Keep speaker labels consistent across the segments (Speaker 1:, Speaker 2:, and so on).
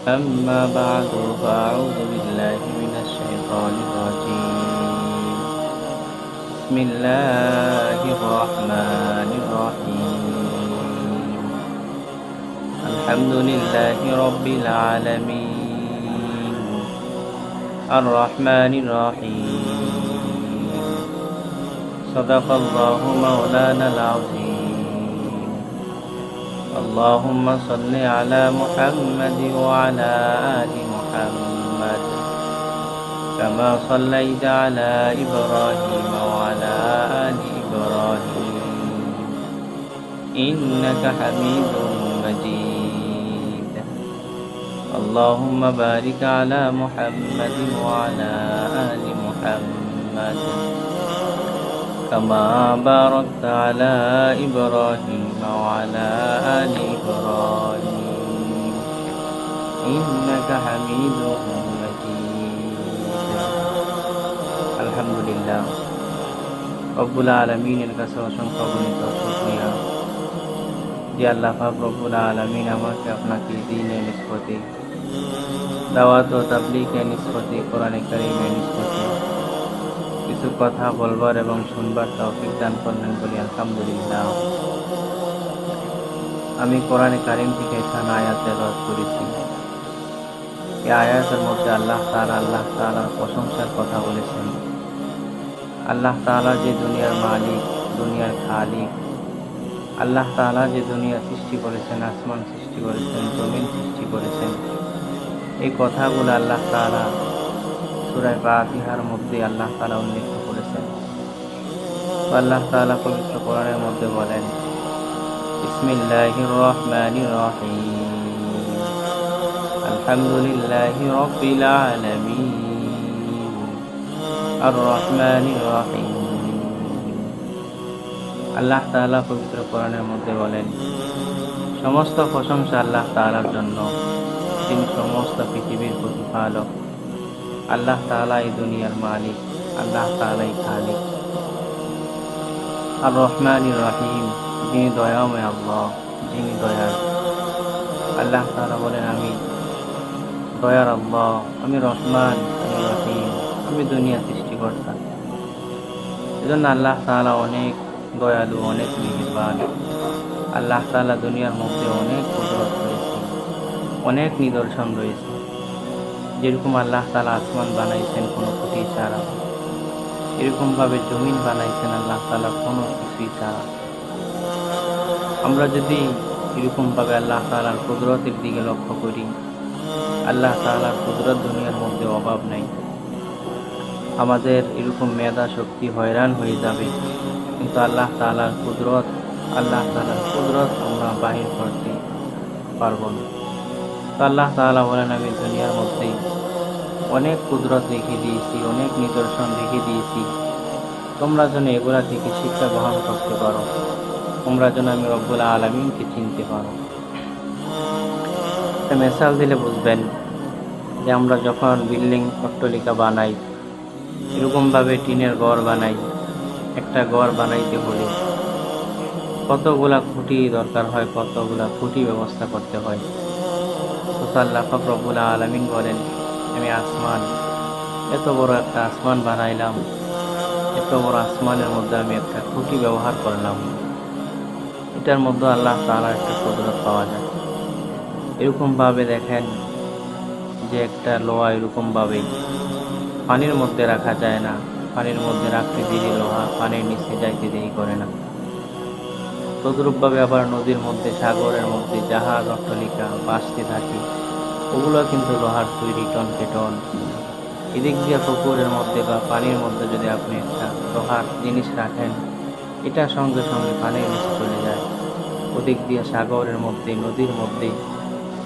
Speaker 1: أما بعد فأعوذ بالله من الشيطان الرجيم. بسم الله الرحمن الرحيم. الحمد لله رب العالمين الرحمن الرحيم. صدق الله مولانا العظيم. اللهم صل على محمد وعلى آل محمد كما صليت على إبراهيم وعلى آل إبراهيم إنك حميد مجيد. اللهم بارك على محمد وعلى آل محمد كما باركت على إبراهيم وعلى آل إبراهيم إنك حميد مجيد. আলহামদুলিল্লাহ, রব্বুল আলামিনের কাছে অসংখ্য গণিত শুকরিয়া যে আল্লাহ পাক রব্বুল আলামিন আমাকে আপনাকে দ্বীনের নিসবতে, দাওয়াত ও তাবলীগের নিসবতে, কোরআনে কারীমের নিসবতে কিছু কথা বলবার এবং শুনবার তৌফিক দান করলেন বলি আলহামদুলিল্লাহ। আমি কোরআনে কারীম থেকে এখানে আয়াত তেলাওয়াত করেছি। এই আয়াতের মধ্যে আল্লাহ তাআলার প্রশংসার কথা বলেছেন। আল্লাহ তাআলা যে দুনিয়ার মালিক, দুনিয়ার খালিক, আল্লাহ তাআলা যে দুনিয়া সৃষ্টি করেছেন, আসমান সৃষ্টি করেছেন, জমিন সৃষ্টি করেছেন, এই কথাগুলো আল্লাহ তাআলা সূরা ফাতিহার মধ্যে আল্লাহ তাআলা উল্লেখ করেছেন। আল্লাহ তাআলা পবিত্র কোরআনের মধ্যে বলেন, বিসমিল্লাহির রহমানির রহিম, আলহামদুলিল্লাহি রাব্বিল আলামিন আর রহমানির রহিম। আল্লাহ তাআলা পবিত্র কোরআনের মধ্যে বলেন, সমস্ত প্রশংসা আল্লাহ তাআলার জন্য, তিনি সমস্ত পৃথিবীর প্রতিপালক। আল্লাহ তাআলা এই দুনিয়ার মালিক, আল্লাহ তাআলাই খালিক। আর রহমানির রহিম, যিনি দয়াময় আল্লাহ, যিনি দয়াল। আল্লাহ তাআলা বলেন, আমি দয়ার আল্লাহ, আমি রহমান, আমি রহিম, আমি দুনিয়া সৃষ্টিকর্তা। এজন্য আল্লাহ তাআলা অনেক দয়ালু, অনেক মেহেরবান। আল্লাহ তাআলা দুনিয়ার মধ্যে অনেক কুদরত রয়েছে, অনেক নিদর্শন রয়েছে। যেরকম আল্লাহ তাআলা আসমান বানাইছেন কোনো খুঁটি ছাড়া, এরকমভাবে জমিন বানাইছেন আল্লাহ তাআলা কোনো কিছুই ছাড়া। আমরা যদি এরকমভাবে আল্লাহ তাআলার কুদরতের দিকে লক্ষ্য করি, আল্লাহ তাআলার কুদরত দুনিয়ার মধ্যে অভাব নাই। আমাদের এরকম মেধা শক্তি হয়রান হয়ে যাবে, কিন্তু আল্লাহ তাআলার কুদরত আমরা বাহির করতে পারবো না। তো আল্লাহ তাআলা বলেন, আমি দুনিয়ার মধ্যে অনেক কুদরত রেখে দিয়েছি, অনেক নিদর্শন রেখে দিয়েছি, তোমরা যেন এগুলা থেকে শিক্ষা গ্রহণ করতে পারো, তোমরা যেন আমি রব্বুল আলামিনকে চিনতে পারো। একটা মিসাল দিলে বুঝবেন যে আমরা যখন বিল্ডিং অট্টালিকা বানাই, এরকমভাবে টিনের ঘর বানাই, একটা ঘর বানাইতে হলে কতগুলা খুঁটি দরকার হয়, কতগুলা খুঁটি ব্যবস্থা করতে হয়। তো আল্লাহ পাক রব্বুল আলামিন বলেন, আমি আসমান, এত বড় একটা আসমান বানাইলাম, এত বড় আসমানের মধ্যে আমি একটা খুঁটি ব্যবহার করলাম। এটার মধ্যে আল্লাহ তাআলার একটা কুদরত পাওয়া যায়। এরকমভাবে দেখেন যে একটা লোহা এরকমভাবে পানির মধ্যে রাখা যায় না, পানির মধ্যে রাখতে দেরি, লোহা পানির নিচে যাইতে দেরি করে না। তদ্রূপভাবে আবার নদীর মধ্যে, সাগরের মধ্যে জাহাজ অট্টালিকা ভাসতে থাকে, ওগুলো কিন্তু লোহার তৈরি, টনকে টন। এদিক দিয়ে পুকুরের মধ্যে বা পানির মধ্যে যদি আপনি একটা লোহার জিনিস রাখেন, এটা সঙ্গে সঙ্গে পানির নিচে চলে যায়। ওদিক দিয়ে সাগরের মধ্যে, নদীর মধ্যে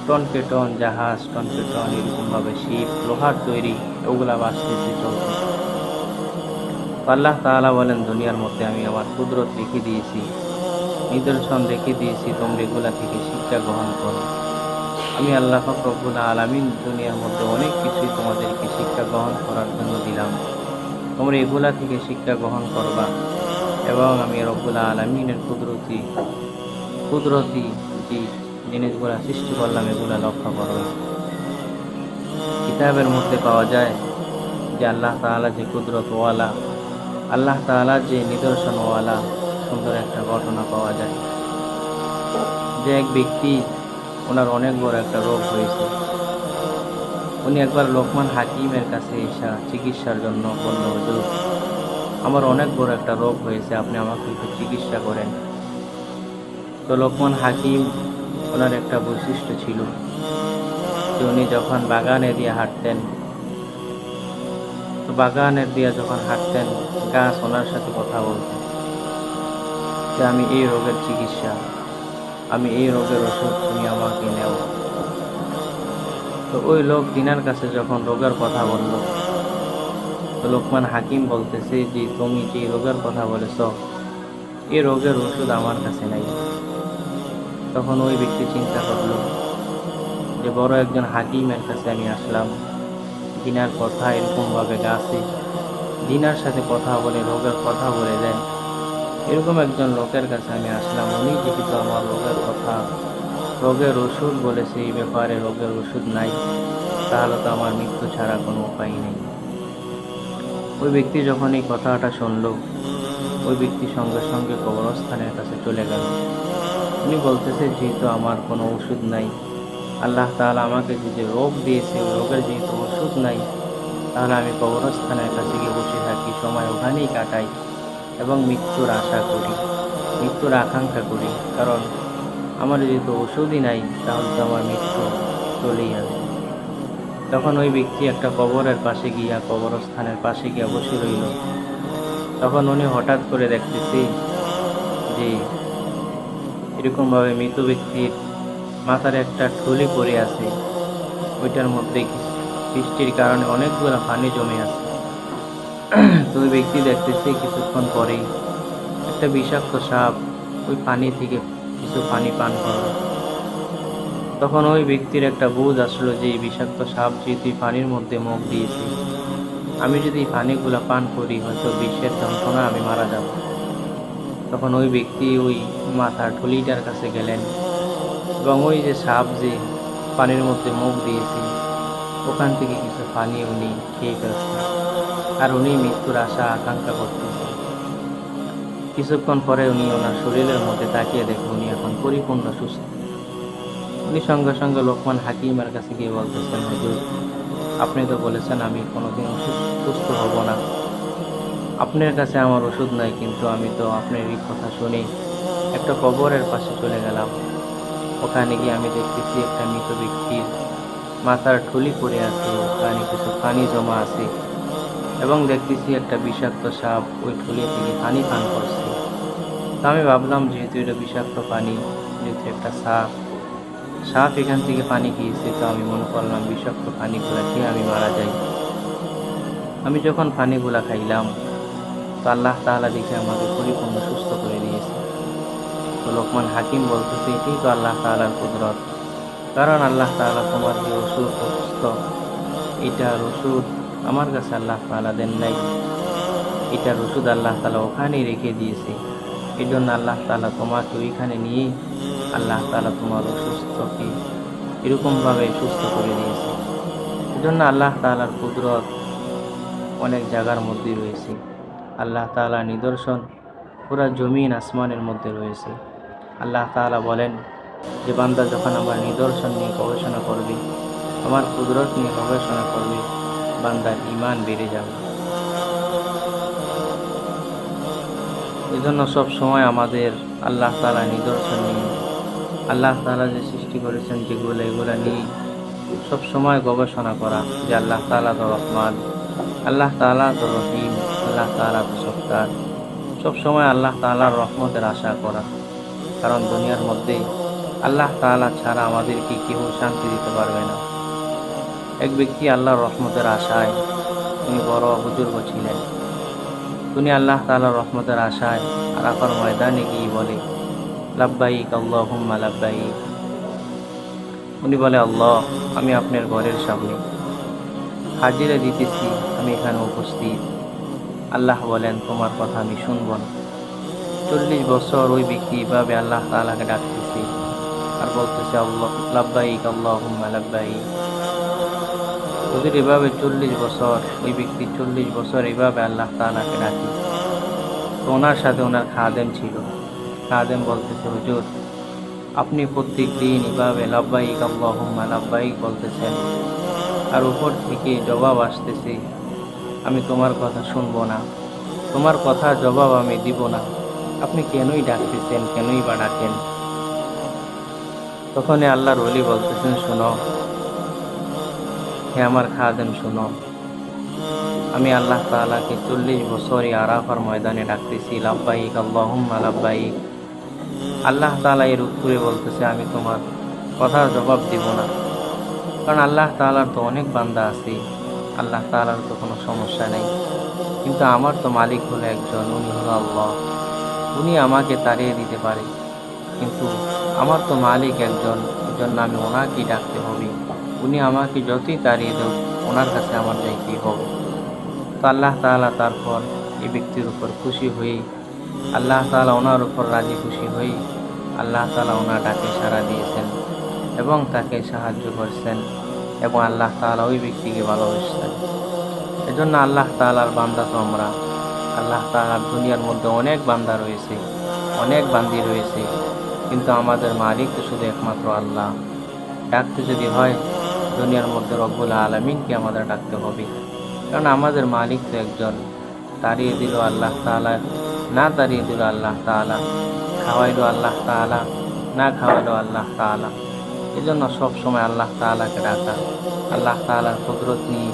Speaker 1: টনকে টন জাহাজ, টনকে টন এরকমভাবে শিপ, লোহার তৈরি, ওগুলা ভাসতেছে, চলতেছে। আল্লাহ তাআলা বলেন, দুনিয়ার মধ্যে আমি আমার কুদরত রেখে দিয়েছি, নিদর্শন রেখে দিয়েছি, তোমরা এগুলা থেকে শিক্ষা গ্রহণ করো। আমি আল্লাহ পাক রব্বুল আলামিন দুনিয়ার মধ্যে অনেক কিছুই তোমাদেরকে শিক্ষা গ্রহণ করার জন্য দিলাম, তোমরা এগুলা থেকে শিক্ষা গ্রহণ করবা এবং আমি রব্বুল আলামিনের কুদরতি যে জিনিসগুলা সৃষ্টি করলাম এগুলা লক্ষ্য করবা। কিতাবের মধ্যে পাওয়া যায় যে আল্লাহ তাআলা যে কুদরতওয়ালা, আল্লাহ তাআলা যে নিদর্শনওয়ালা সুন্দর একটা ঘটনা পাওয়া যায় যে এক ব্যক্তি, ওনার অনেক বড় একটা রোগ হয়েছে। উনি একবার লোকমান হাকিমের কাছে এসে চিকিৎসার জন্য বলল, হুজুর আমার অনেক বড় একটা রোগ হয়েছে, আপনি আমাকে একটু চিকিৎসা করেন। তো লোকমান হাকিম, ওনার একটা বৈশিষ্ট্য ছিল যে উনি যখন বাগানে দিয়ে হাঁটতেন, তো বাগানের দিয়ে যখন হাঁটতেন গাছ ওনার সাথে কথা বলতেন যে আমি এই রোগের চিকিৎসা, আমি এই রোগের ওষুধ, তুমি আমাকে নেও। তো ওই লোক তিনার কাছে যখন রোগের কথা বলল, তো লোকমান হাকিম বলতেছে যে তুমি যে রোগের কথা বলেছ, এই রোগের ওষুধ আমার কাছে নাই। তখন ওই ব্যক্তি চিন্তা করলো যে বড় একজন হাকিমের কাছে আমি আসলাম, যিনার কথা এরকমভাবে গাছে যিনার সাথে কথা বলে রোগের কথা বলে দেন, এরকম একজন লোকের কাছে আমি আসলাম, উনি যেহেতু আমার রোগের কথা, রোগের ওষুধ বলেছে, এই ব্যাপারে রোগের ওষুধ নাই, তাহলে তো আমার মৃত্যু ছাড়া কোনো উপায় নেই। ওই ব্যক্তি যখন এই কথাটা শুনল, ওই ব্যক্তি সঙ্গে সঙ্গে কবরস্থানের কাছে চলে গেল। উনি বলতেছে যেহেতু আমার কোনো ওষুধ নাই, আল্লাহ তাআলা আমাকে যে রোগ দিয়েছে ওই রোগের যেহেতু ওষুধ নাই, তাহলে আমি কবরস্থানের কাছে গিয়ে বসে থাকি, সময় ওখানেই কাটাই এবং মৃত্যুর আশা করি, মৃত্যুর আকাঙ্ক্ষা করি। কারণ আমার যেহেতু ওষুধই নাই, তাহলে তো আমার মৃত্যু চলেই আসবে। তখন ওই ব্যক্তি একটা কবরের পাশে গিয়া, কবরস্থানের পাশে গিয়া বসে রইল। তখন উনি হঠাৎ করে দেখতেছি যে এরকমভাবে মৃত ব্যক্তির মাথার একটা ঠুলি পড়ে আছে, ওইটার মধ্যে বৃষ্টির কারণে অনেকগুলো পানি জমে আছে। তো ওই ব্যক্তি দেখতেছে কিছুক্ষণ পরেই একটা বিষাক্ত সাপ ওই পানি থেকে কিছু পানি পান করলো। তখন ওই ব্যক্তির একটা বুঝ আসলো যে এই বিষাক্ত সাপ যেহেতু পানির মধ্যে মুখ দিয়েছে, আমি যদি এই পানিগুলো পান করি হয়তো বিষের যন্ত্রণা আমি মারা যাব। তখন ওই ব্যক্তি ওই মাথার ঠুলিটার কাছে গেলেন এবং ওই যে সাপ যে পানির মধ্যে মুখ দিয়েছে, ওখান থেকে কিছু পানি উনি খেয়ে ফেলছেন, আর উনি মৃত্যুর আশা আকাঙ্ক্ষা করতেছেন। কিছুক্ষণ পরে উনি ওনার শরীরের মধ্যে তাকিয়ে দেখে উনি এখন পরিপূর্ণ সুস্থ। উনি সঙ্গে সঙ্গে লোকমান হাকিমের কাছে গিয়ে বলতেছেন, হুজুর আপনি তো বলেছেন আমি কোনোদিন সুস্থ হব না, আপনার কাছে আমার ওষুধ নাই, কিন্তু আমি তো আপনার এই কথা শুনে একটা কবরের পাশে চলে গেলাম। ওখানে গিয়ে আমি দেখতেছি একটা মৃত ব্যক্তির মাথার ঠুলি পড়ে আছে, ওখানে কিছু পানি জমা আছে এবং দেখতেছি একটা বিষাক্ত সাপ ওই ঠুলি থেকে পানি পান করছে। তো আমি ভাবলাম যেহেতু এটা বিষাক্ত পানি, যেহেতু একটা সাপ সাপ এখান থেকে পানি খেয়েছে, তো আমি মনে করলাম বিষাক্ত পানিগুলা খেয়ে আমি মারা যাই। আমি যখন পানিগুলা খাইলাম, তো আল্লাহ তাআলা দেখে আমাকে পরিপূর্ণ সুস্থ করে দিয়েছে। তো লোকমান হাকিম বলতেছে এটাই তো আল্লাহ তাআলার কুদরত, কারণ আল্লাহ তাআলা তোমার যে ওষুধ অসুস্থ, এটার ওষুধ আমার কাছে আল্লাহ তাআলা দেন নাই, এটার ওষুধ আল্লাহ তাআলা ওখানেই রেখে দিয়েছে। এই জন্য আল্লাহ তাআলা তোমাকে ওইখানে নিয়ে আল্লাহ তাআলা তোমার অসুস্থকে এরকমভাবে সুস্থ করে দিয়েছে। এই জন্য আল্লাহ তাআলার কুদরত অনেক জায়গার মধ্যে রয়েছে। আল্লাহ তাআলার নিদর্শন পুরা জমিন আসমানের মধ্যে রয়েছে। আল্লাহ তাআলা বলেন যে বান্দা যখন আমার নিদর্শন নিয়ে গবেষণা করবে, আমার কুদরত নিয়ে গবেষণা করবে, বান্দার ঈমান বেড়ে যাবে। এই জন্য সব সময় আমাদের আল্লাহ তাআলার নিদর্শন নিয়ে, আল্লাহ তাআলা যে সৃষ্টি করেছেন যেগুলো, এগুলা নিয়ে সব সময় গবেষণা করা যে আল্লাহ তাআলা তো রহমান, আল্লাহ তাআলা তো রহিম, আল্লাহ তাআলা তো সত্তার। সব সময় আল্লাহ তাআলার রহমতের আশা করা, কারণ দুনিয়ার মধ্যে আল্লাহ তাআলা ছাড়া আমাদেরকে কেউ শান্তি দিতে পারবে না। এক ব্যক্তি আল্লাহর রহমতের আশায়, উনি বড় বুজুর্গ ছিলেন, উনি আল্লাহ তাআলার রহমতের আশায় আরাফার ময়দানে গিয়ে বলে লাব্বাইক আল্লাহুম্মা লাব্বাইক। উনি বলে আল্লাহ আমি আপনার ঘরের সামনে হাজিরা দিতেছি, আমি এখানে উপস্থিত। আল্লাহ বলেন তোমার কথা আমি শুনব না। 40 বছর ওই ব্যক্তি এভাবে আল্লাহ তাআলাকে ডাকতেছে আর বলতেছে আল্লাহ লাব্বাইক আল্লাহুম্মা লাব্বাইক। হুজুর এভাবে 40 বছর, ওই ব্যক্তি 40 বছর এভাবে আল্লাহ তাআলাকে ডাকে। তো ওনার সাথে ওনার খাদেম ছিল। খাদেম বলতেছে, হুজুর আপনি প্রত্যেক দিন এভাবে লাব্বাইক আল্লাহুম্মা লাব্বাইক বলতেছেন, আর উপর থেকে জবাব আসতেছে, আমি তোমার কথা শুনবো না, তোমার কথা জবাব আমি দিব না, আপনি কেনই ডাকতেছেন, কেনই বা ডাকেন? তখনই আল্লাহর ওলি বলতেছেন, শোনো হে আমার খাদেম, শোনো, আমি আল্লাহ তাআলাকে 40 বছর এই আরাফার ময়দানে ডাকতেছি, লাব্বাইক আল্লাহুম্মা লাব্বাইক। আল্লাহ তাআলা এর উত্তরে বলতেছে, আমি তোমার কথার জবাব দিব না। কারণ আল্লাহ তাআলার তো অনেক বান্দা আছে, আল্লাহ তাআলার তো কোনো সমস্যা নেই, কিন্তু আমার তো মালিক হলো একজন, উনি হলো আল্লাহ। উনি আমাকে তাড়িয়ে দিতে পারে, কিন্তু আমার তো মালিক একজন, এজন্য আমি ওনাকেই ডাকতে হবে। উনি আমাকে যতই তাড়িয়ে দেব, ওনার কাছে আমার যাইতেই হবে। তো আল্লাহ তাআলা তারপর এই ব্যক্তির উপর খুশি হয়ে, আল্লাহ তাআলা ওনার উপর রাজি খুশি হয়ে আল্লাহ তাআলা ওনার ডাকে সাড়া দিয়েছেন এবং তাকে সাহায্য করছেন, এবং আল্লাহ তাআলা ওই ব্যক্তিকে ভালোবাসছেন। এজন্য আল্লাহ তাআলার বান্দা তো আমরা। আল্লাহ তাআলার দুনিয়ার মধ্যে অনেক বান্দা রয়েছে, অনেক বান্দি রয়েছে, কিন্তু আমাদের মালিক তো শুধু একমাত্র আল্লাহ। ডাকতে যদি হয় দুনিয়ার মধ্যে রব্বুল আলামিনকে আমাদের ডাকতে হবে, কারণ আমাদের মালিক তো একজন। তাড়িয়ে দিল আল্লাহ তাআলা, না তাড়িয়ে দিল আল্লাহ তাআলা, খাওয়াইলো আল্লাহ তাআলা, না খাওয়াইলো আল্লাহ তাআলা। এজন্য সবসময় আল্লাহ তাআলাকে ডাকা, আল্লাহ তাআলার কুদরত নিয়ে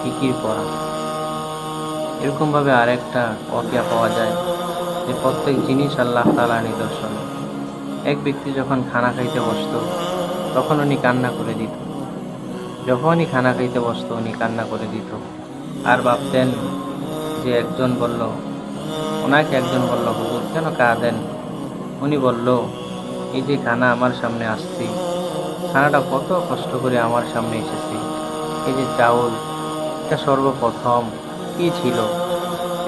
Speaker 1: ফিকির করা। এরকমভাবে আরেকটা ওয়াকিয়া পাওয়া যায় যে প্রত্যেক জিনিস আল্লাহ তাআলার নিদর্শন। এক ব্যক্তি যখন খানা খাইতে বসত, তখন উনি কান্না করে দিত। যখনই খানা খাইতে বসত উনি কান্না করে দিত, আর ভাবতেন যে ওনাকে একজন বলল, হুজুর কেন কাঁদেন? উনি বলল, এই যে খানা আমার সামনে আসছে, খানাটা কত কষ্ট করে আমার সামনে এসেছে। এই যে চাউল, এটা সর্বপ্রথম কি ছিল?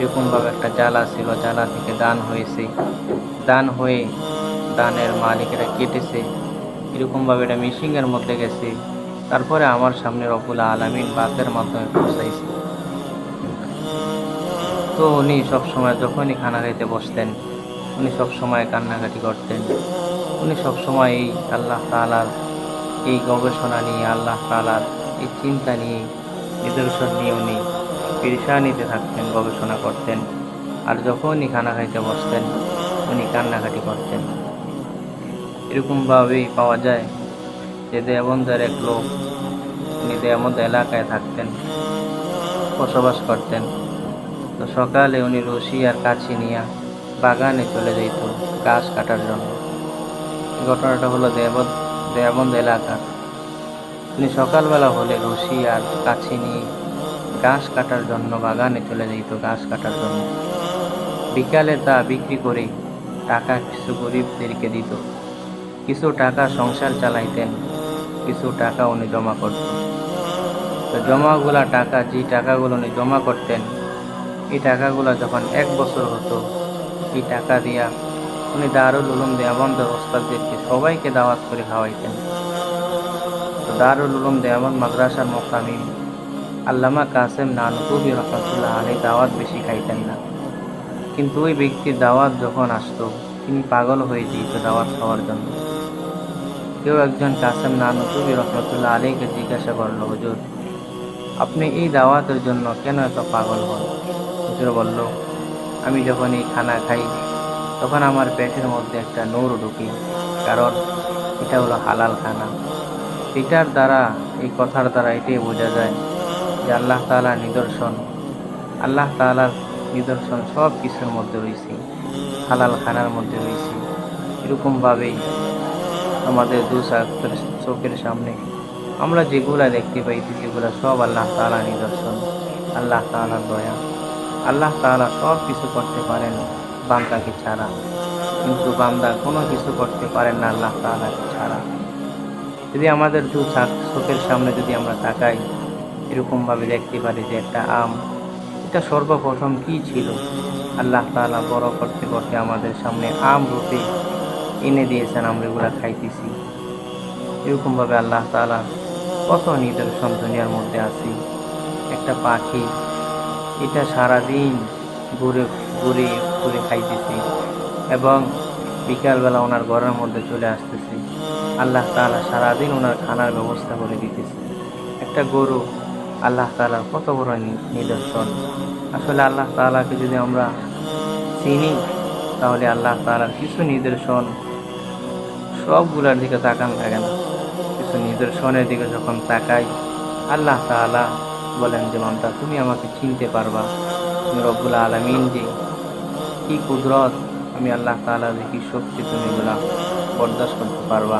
Speaker 1: এরকমভাবে একটা জ্বালা ছিল, জ্বালা থেকে দান হয়েছে, দান হয়ে দানের মালিক এটা কেটেছে, এরকমভাবে এটা মিশিংয়ের মধ্যে গেছে, তারপরে আমার সামনে রব্বুল আলামিন বাতের মাধ্যমে পৌঁছাইছে। তো উনি সবসময় যখনই খানা খাইতে বসতেন, উনি সবসময় কান্নাকাটি করতেন। উনি সবসময় এই আল্লাহ তাআলার এই গবেষণা নিয়ে, আল্লাহ তাআলার এই চিন্তা নিয়ে, নিদর্শন নিয়ে উনি পেরেশানিতে থাকতেন, গবেষণা করতেন। আর যখনই খানা খাইতে বসতেন উনি কান্নাকাটি করতেন। এরকমভাবেই পাওয়া যায় যে দেওবন্দের এক লোক, উনি দেওবন্দ এলাকায় থাকতেন, বসবাস করতেন। তো সকালে উনি রশি আর কাছি নিয়ে বাগানে চলে যেত গাছ কাটার জন্য। ঘটনাটা হলো দেওবন্দ এলাকার। উনি সকালবেলা হলে রশি আর কাছি নিয়ে ঘাস কাটার জন্য বাগানে চলে যেত ঘাস কাটার জন্য। বিকালে তা বিক্রি করে টাকা কিছু গরিবদেরকে দিত, কিছু টাকা সংসার চালাইতেন, কিছু টাকা উনি জমা করতেন। তো জমাগুলা টাকা, যে টাকাগুলো উনি জমা করতেন, এই টাকাগুলো যখন 1 বছর হতো, এই টাকা দিয়া উনি দারুল উলুম দেওবন্দের ওস্তাদদেরকে সবাইকে দাওয়াত করে খাওয়াইতেন। তো দারুল উলুম দেওবন্দ মাদ্রাসার মুকামিম আল্লামা কাসেম নানুতুবি রহমাতুল্লাহ আলাইহি দাওয়াত বেশি খাইতেন না, কিন্তু ওই ব্যক্তির দাওয়াত যখন আসতো তিনি পাগল হয়ে যেত দাওয়াত খাওয়ার জন্য। কেউ একজন কাসেম নানুতুবি রহমাতুল্লাহ আলাইহিকে জিজ্ঞাসা করলো, হুজুর আপনি এই দাওয়াতের জন্য কেন এত পাগল হন? হুজুর বলল, আমি যখন এই খানা খাই তখন আমার পেটের মধ্যে একটা নূর ঢুকে, কারণ এটা হলো হালাল খানা। এটার দ্বারা, এই কথার দ্বারা এটাই বোঝা যায় যে আল্লাহ তাআলার নিদর্শন, আল্লাহ তাআলার নিদর্শন সব কিছুর মধ্যে রয়েছে, হালাল খানার মধ্যে রয়েছে। এরকমভাবেই আমাদের চোখের সামনে আমরা যেগুলা দেখতে পাইছি, সেগুলো সব আল্লাহ তাআলার নিদর্শন, আল্লাহ তাআলার দয়া। আল্লাহ তাআলা সব কিছু করতে পারেন বান্দাকে ছাড়া, কিন্তু বান্দা কোনো কিছু করতে পারেন না আল্লাহ তাআলাকে ছাড়া। যদি আমাদের চোখের সামনে যদি আমরা তাকাই, এরকমভাবে দেখতে পারি যে একটা আম, এটা সর্বপ্রথম কি ছিল? আল্লাহ তাআলা বড় করতে করতে আমাদের সামনে আম রূপে এনে দিয়েছেন, আমরা এগুলা খাইতেছি। এরকমভাবে আল্লাহ তাআলা কত নিদর্শন দুনিয়ার মধ্যে আছে। একটা পাখি, এটা সারাদিন ঘুরে ঘুরে ঘুরে খাইতেছে এবং বিকালবেলা ওনার ঘরের মধ্যে চলে আসতেছে। আল্লাহ তাআলা সারাদিন ওনার খানার ব্যবস্থা করে দিতেছে। একটা গরু, আল্লাহ তাআলার কত বড় নিদর্শন। আসলে আল্লাহ তাআলাকে যদি আমরা চিনি, তাহলে আল্লাহ তাআলার কিছু নিদর্শন সবগুলার দিকে তাকান লাগে না। কিছু নিদর্শনের দিকে যখন তাকাই, আল্লাহ তাআলা বলেন যে বান্দা, তুমি আমাকে চিনতে পারবা। তুমি রব্বুল আলামিন যে কি কুদরত, আমি আল্লাহ তাআলার যে কি শক্তি, তুমি এগুলা বরদাস্ত করতে পারবা,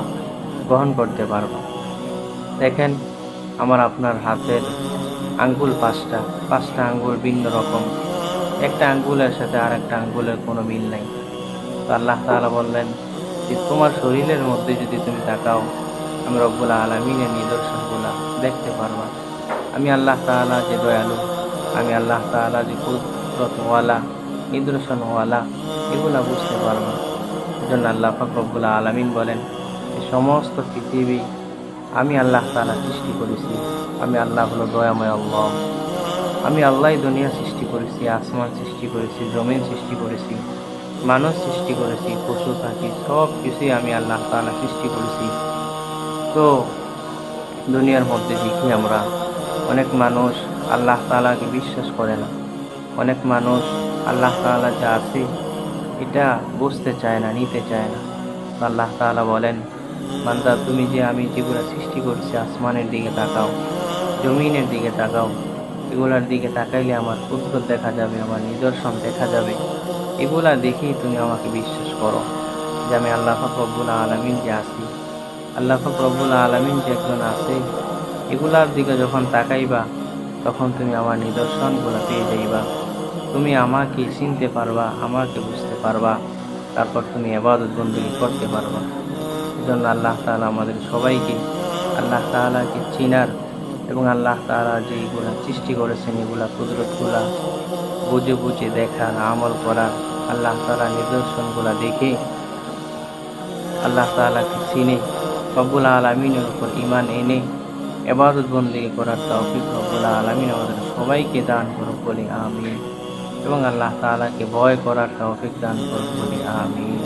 Speaker 1: গ্রহণ করতে পারবা। দেখেন, আমার আপনার হাতের আঙ্গুল পাঁচটা আঙ্গুল ভিন্ন রকম। একটা আঙ্গুলের সাথে আর একটা আঙ্গুলের কোনো মিল নাই। তো আল্লাহ তাআলা বললেন যে তোমার শরীরের মধ্যে যদি তুমি তাকাও, আমি রব্বুল আলামিনের নিদর্শনগুলা দেখতে পারবা। আমি আল্লাহ তাআলা যে দয়ালু, আমি আল্লাহ তাআলা যে কুদরতওয়ালা, নিদর্শনওয়ালা, এগুলা বুঝতে পারবা। এজন্য আল্লাহ পাক রব্বুল আলামিন বলেন, এই সমস্ত পৃথিবী আমি আল্লাহ তাআলা সৃষ্টি করেছি। আমি আল্লাহ হলো দয়াময় আল্লাহ। আমি আল্লাহই দুনিয়া সৃষ্টি করেছি, আসমান সৃষ্টি করেছি, জমিন সৃষ্টি করেছি, মানুষ সৃষ্টি করেছি, পশু পাখি সব কিছুই আমি আল্লাহ তাআলা সৃষ্টি করেছি। তো দুনিয়ার মধ্যে দেখি আমরা অনেক মানুষ আল্লাহ তাআলাকে বিশ্বাস করে না। অনেক মানুষ আল্লাহ তাআলা যা আছে এটা বুঝতে চায় না, নিতে চায় না। তো আল্লাহ তাআলা বলেন, বান্দা, তুমি যে আমি যেগুলা সৃষ্টি করছি, আসমানের দিকে তাকাও, জমিনের দিকে তাকাও। এগুলার দিকে তাকাইলে আমার কুদরত দেখা যাবে, আমার নিদর্শন দেখা যাবে। এগুলা দেখেই তুমি আমাকে বিশ্বাস করো যে আমি আল্লাহ পাক রব্বুল আলামিন যে আছি, আল্লাহ পাক রব্বুল আলামিন যে একজন আছে। এগুলার দিকে যখন তাকাইবা, তখন তুমি আমার নিদর্শনগুলা পেয়ে যাইবা। তুমি আমাকে চিনতে পারবা, আমাকে বুঝতে পারবা, তারপর তুমি ইবাদত বন্দেগী করতে পারবা। এজন্য আল্লাহ তাআলা আমাদের সবাইকে আল্লাহ তাআলাকে চিনার এবং আল্লাহ তাআলা যেগুলা সৃষ্টি করেছেন এগুলা কুদরতগুলা বুঝে বুঝে দেখার, আমল করার, আল্লাহ তাআলার নিদর্শনগুলা দেখে আল্লাহ তাআলাকে চিনে রব্বুল আলামিনের উপর ঈমান এনে ইবাদত বন্দেগী করার তৌফিক রব্বুল আলামিন আমাদের সবাইকে দান করুক বলে আমিন। এবং আল্লাহ তাআলাকে ভয় করার তৌফিক দান করুক বলে আমিন।